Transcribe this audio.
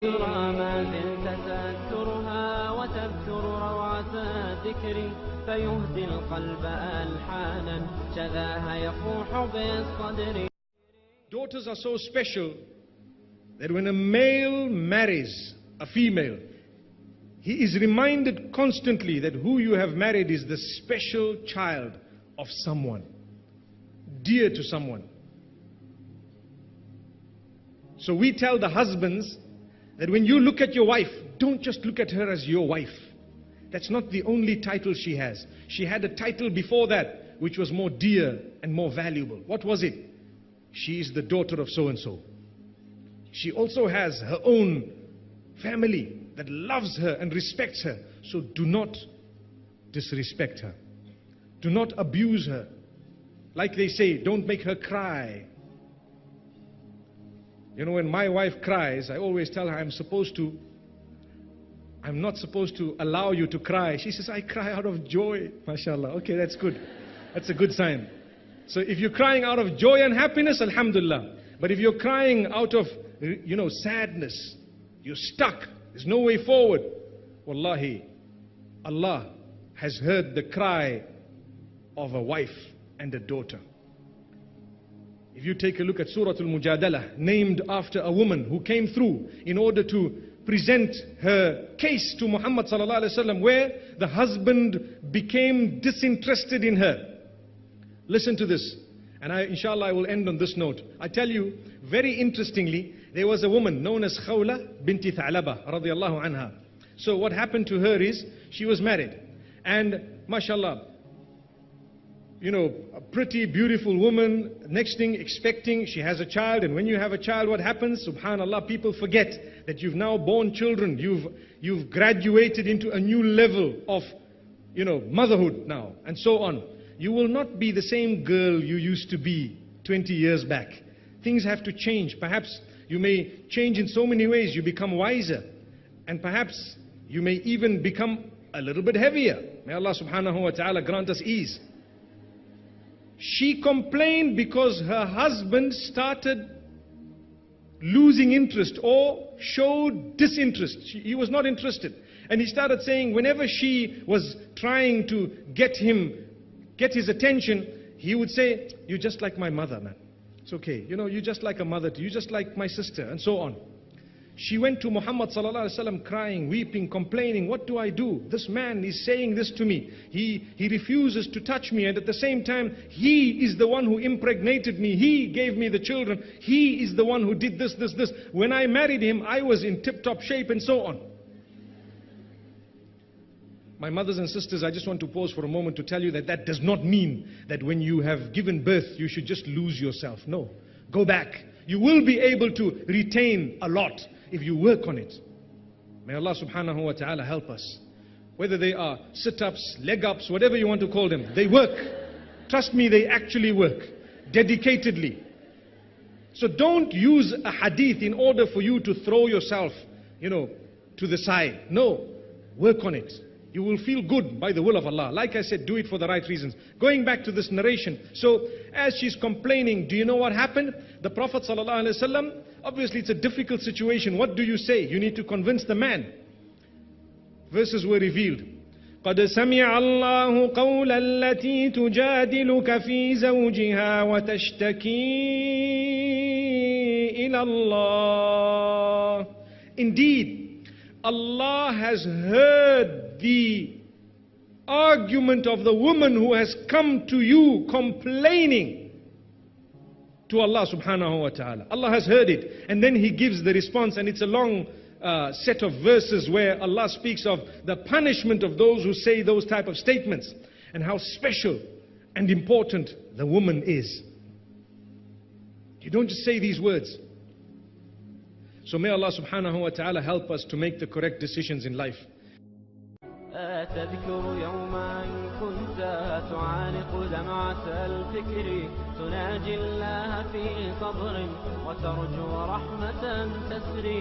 ترى ما زلت تذكرها وتذكر روعة الذكر فيهدي القلب ألحانا شذاها يفوح بالصدر. Daughters are so special that when a male marries a female, he is reminded constantly that who you have married is the special child of someone, dear to someone. So we tell the husbands that when you look at your wife, don't just look at her as your wife. That's not the only title she has. She had a title before that which was more dear and more valuable. What was it? She is the daughter of so-and-so. She also has her own family that loves her and respects her. So do not disrespect her. Do not abuse her. Like they say, don't make her cry. You know, when my wife cries, I always tell her I'm not supposed to allow you to cry. She says, I cry out of joy. MashaAllah. Okay, that's good. That's a good sign. So if you're crying out of joy and happiness, alhamdulillah. But if you're crying out of, sadness, you're stuck, there's no way forward, wallahi, Allah has heard the cry of a wife and a daughter. If you take a look at Surah Al-Mujadalah, named after a woman who came through in order to present her case to Muhammad sallallahu alaihi wasallam, where the husband became disinterested in her. Listen to this, and inshallah I will end on this note. I tell you, very interestingly, there was a woman known as Khawla binti Tha'laba radiyallahu anha. So what happened to her is, she was married, and mashallah, a pretty beautiful woman, next thing expecting, she has a child, and when you have a child, what happens? Subhanallah, people forget that you've now born children, you've graduated into a new level of, motherhood now, and so on. You will not be the same girl you used to be 20 years back. Things have to change. Perhaps you may change in so many ways. You become wiser, and perhaps you may even become a little bit heavier. May Allah subhanahu wa ta'ala grant us ease. She complained because her husband started losing interest or showed disinterest. He was not interested. And he started saying whenever she was trying to get his attention, he would say, you're just like my mother, man. It's okay. You're just like a mother to you, just like my sister, and so on. She went to Muhammad sallallahu alaihi wasallam crying, weeping, complaining, what do I do? This man is saying this to me. He refuses to touch me, and at the same time, he is the one who impregnated me. He gave me the children. He is the one who did this. When I married him, I was in tip-top shape, and so on. My mothers and sisters, I just want to pause for a moment to tell you that that does not mean that when you have given birth, you should just lose yourself. No. Go back. You will be able to retain a lot if you work on it. May Allah subhanahu wa ta'ala help us. Whether they are sit-ups, leg-ups, whatever you want to call them, they work. Trust me, they actually work. Dedicatedly. So don't use a hadith in order for you to throw yourself, to the side. No. Work on it. You will feel good by the will of Allah. Like I said, do it for the right reasons. Going back to this narration. So, as she's complaining, do you know what happened? The Prophet ﷺ, obviously it's a difficult situation. What do you say? You need to convince the man. Verses were revealed. قَدْ سَمِعَ اللَّهُ قَوْلَ الَّتِي تُجَادِلُكَ فِي زَوْجِهَا وَتَشْتَكِي إِلَى اللَّهِ. Indeed, Allah has heard the argument of the woman who has come to you complaining to Allah subhanahu wa ta'ala. Allah has heard it, and then He gives the response, and it's a long set of verses where Allah speaks of the punishment of those who say those type of statements, and how special and important the woman is. You don't just say these words. So may Allah subhanahu wa ta'ala help us to make the correct decisions in life. تذكر يوما كنت تعانق دمعة الفكر تناجي الله في صبر وترجو رحمة تسري